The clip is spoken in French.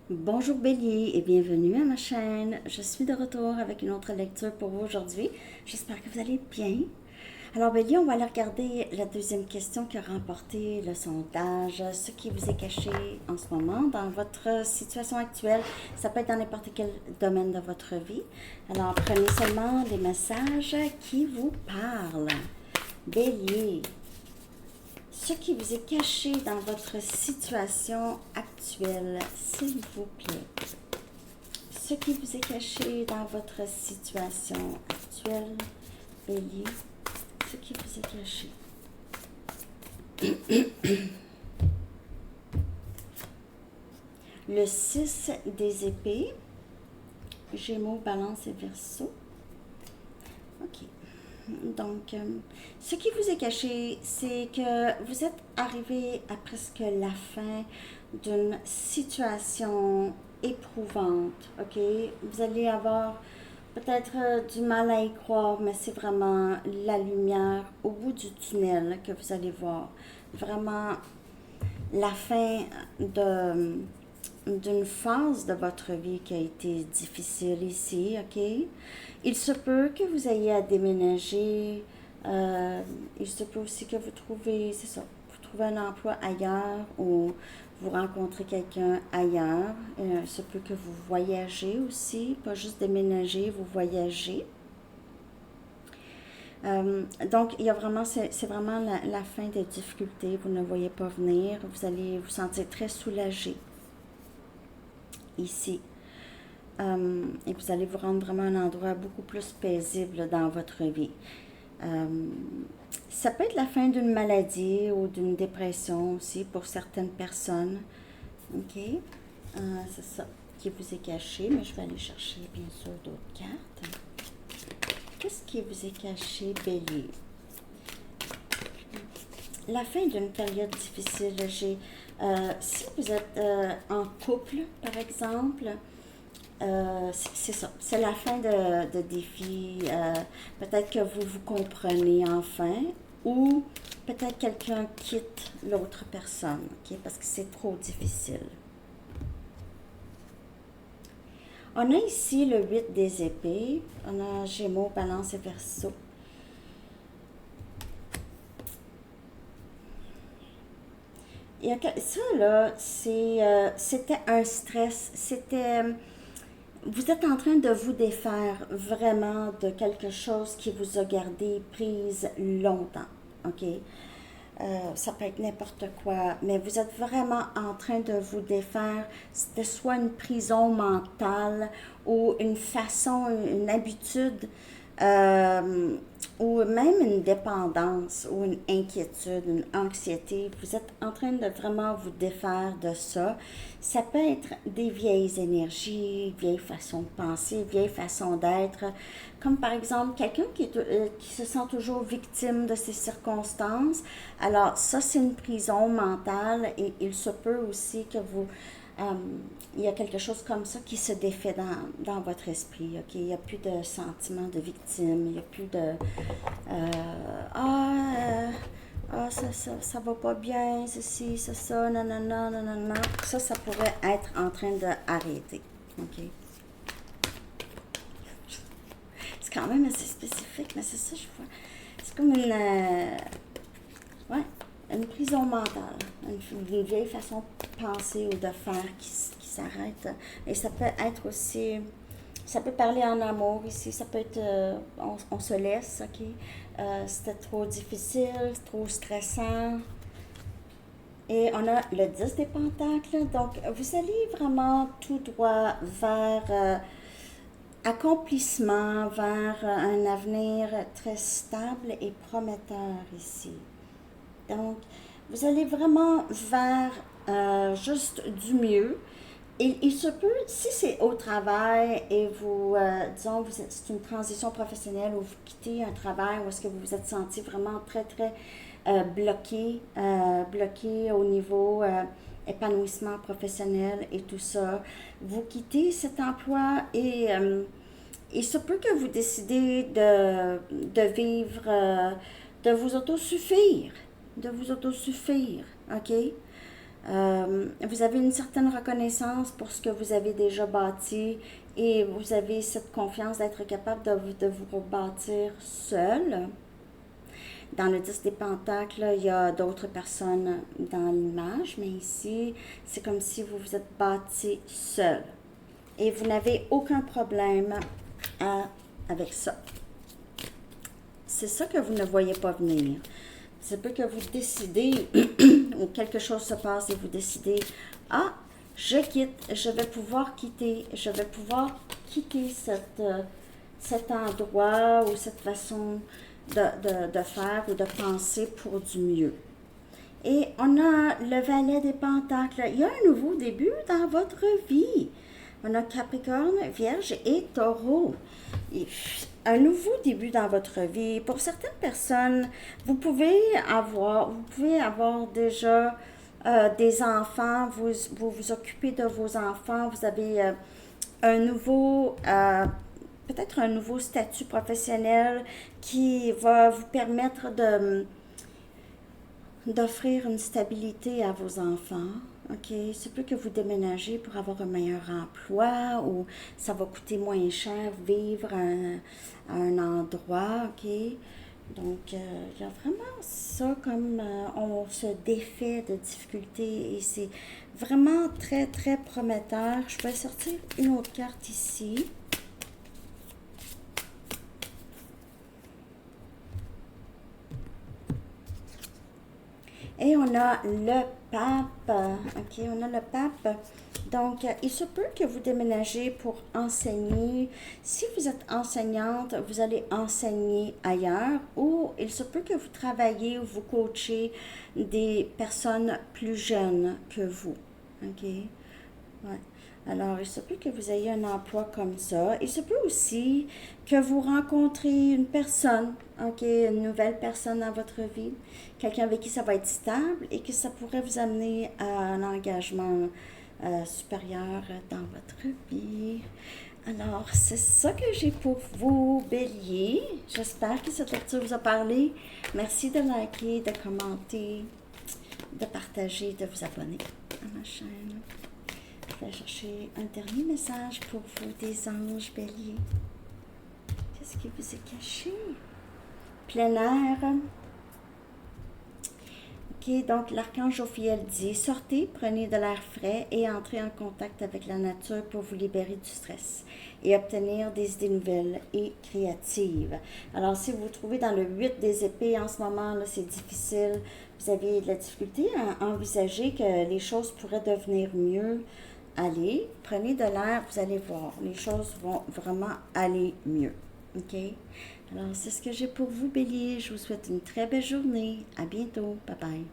Bonjour Bélier et bienvenue à ma chaîne. Je suis de retour avec une autre lecture pour vous aujourd'hui. J'espère que vous allez bien. Alors Bélier, on va aller regarder la deuxième question qui a remporté le sondage. Ce qui vous est caché en ce moment dans votre situation actuelle, ça peut être dans n'importe quel domaine de votre vie. Alors prenez seulement les messages qui vous parlent. Bélier, ce qui vous est caché dans votre situation actuelle, s'il vous plaît. Ce qui vous est caché dans votre situation actuelle, Bélier, ce qui vous est caché. Le 6 des épées, Gémeaux, Balance et Verseau. Ok. Donc, ce qui vous est caché, c'est que vous êtes arrivé à presque la fin d'une situation éprouvante, ok? Vous allez avoir peut-être du mal à y croire, mais c'est vraiment la lumière au bout du tunnel que vous allez voir. Vraiment la fin d'une phase de votre vie qui a été difficile ici, ok? Il se peut que vous ayez à déménager. Il se peut aussi que vous trouvez, c'est ça, vous trouvez un emploi ailleurs ou vous rencontrez quelqu'un ailleurs. Il se peut que vous voyagez aussi, pas juste déménager, vous voyagez. Donc, il y a vraiment, c'est vraiment la fin des difficultés. Vous ne voyez pas venir. Vous allez vous sentir très soulagé ici. Et vous allez vous rendre vraiment à un endroit beaucoup plus paisible dans votre vie. Ça peut être la fin d'une maladie ou d'une dépression aussi pour certaines personnes. OK? C'est ça qui vous est caché, mais je vais aller chercher bien sûr d'autres cartes. Qu'est-ce qui vous est caché, Bélier? La fin d'une période difficile. Si vous êtes en couple, par exemple, c'est ça, c'est la fin de défi. Peut-être que vous vous comprenez enfin, ou peut-être quelqu'un quitte l'autre personne, ok, parce que c'est trop difficile. On a ici le 8 des épées, on a Gémeaux, Balance et Verseau. Ça là, c'était un stress, vous êtes en train de vous défaire vraiment de quelque chose qui vous a gardé prise longtemps, ok? Ça peut être n'importe quoi, mais vous êtes vraiment en train de vous défaire de soit une prison mentale ou une façon, une habitude, euh, ou même une dépendance ou une inquiétude, une anxiété. Vous êtes en train de vraiment vous défaire de ça. Ça peut être des vieilles énergies, vieilles façons de penser, vieilles façons d'être, comme par exemple quelqu'un qui se sent toujours victime de ces circonstances. Alors ça, c'est une prison mentale et il se peut aussi que euh, il y a quelque chose comme ça qui se défait dans votre esprit. Ok, il n'y a plus de sentiment de victime, il n'y a plus de ah, ça va pas bien, ceci, c'est ça, nanana, nanana. Ça pourrait être en train d'arrêter. Ok, c'est quand même assez spécifique, mais c'est ça, je vois. C'est comme ouais, une prison mentale, une vieille façon de penser ou de faire qui s'arrête. Et ça peut être aussi, ça peut parler en amour ici, ça peut être, on se laisse, ok? C'était trop difficile, trop stressant. Et on a le 10 des pentacles, donc vous allez vraiment tout droit vers accomplissement, vers un avenir très stable et prometteur ici. Donc, vous allez vraiment vers juste du mieux. Et il se peut, si c'est au travail et vous, disons, c'est une transition professionnelle où vous quittez un travail où est-ce que vous vous êtes senti vraiment très, très bloqué au niveau épanouissement professionnel et tout ça, vous quittez cet emploi et il se peut que vous décidez de vivre, de vous autosuffire, ok? Vous avez une certaine reconnaissance pour ce que vous avez déjà bâti et vous avez cette confiance d'être capable de vous rebâtir seul. Dans le 10 des Pentacles, il y a d'autres personnes dans l'image, mais ici, c'est comme si vous vous êtes bâti seul. Et vous n'avez aucun problème avec ça. C'est ça que vous ne voyez pas venir. C'est peu que vous décidez, ou quelque chose se passe et vous décidez, ah, je quitte, je vais pouvoir quitter cet endroit ou cette façon de faire ou de penser pour du mieux. Et on a le valet des pentacles. Il y a un nouveau début dans votre vie. On a Capricorne, Vierge et Taureau. Et un nouveau début dans votre vie. Pour certaines personnes, vous pouvez avoir déjà des enfants, vous occupez de vos enfants, vous avez peut-être un nouveau statut professionnel qui va vous permettre d'offrir une stabilité à vos enfants. OK, c'est plus que vous déménagez pour avoir un meilleur emploi ou ça va coûter moins cher vivre à un endroit, OK? Donc, il y a vraiment ça comme on se défait de difficultés et c'est vraiment très, très prometteur. Je vais sortir une autre carte ici. Et on a le pape. OK, on a le pape. Donc, il se peut que vous déménagez pour enseigner. Si vous êtes enseignante, vous allez enseigner ailleurs ou il se peut que vous travaillez ou vous coachez des personnes plus jeunes que vous. OK? Ouais. Alors, il se peut que vous ayez un emploi comme ça. Il se peut aussi que vous rencontrez une personne, OK, une nouvelle personne dans votre vie, quelqu'un avec qui ça va être stable et que ça pourrait vous amener à un engagement supérieur dans votre vie. Alors, c'est ça que j'ai pour vous, Bélier. J'espère que cette lecture vous a parlé. Merci de liker, de commenter, de partager, de vous abonner à ma chaîne. Je vais chercher un dernier message pour vous des anges, Bélier. Qu'est-ce qui vous est caché? Plein air. Ok, donc l'archange Ophiel dit, sortez, prenez de l'air frais et entrez en contact avec la nature pour vous libérer du stress et obtenir des idées nouvelles et créatives. Alors, si vous vous trouvez dans le 8 des épées en ce moment, là, c'est difficile, vous avez de la difficulté à envisager que les choses pourraient devenir mieux, allez, prenez de l'air, vous allez voir, les choses vont vraiment aller mieux. OK? Alors, c'est ce que j'ai pour vous, Bélier. Je vous souhaite une très belle journée. À bientôt. Bye bye.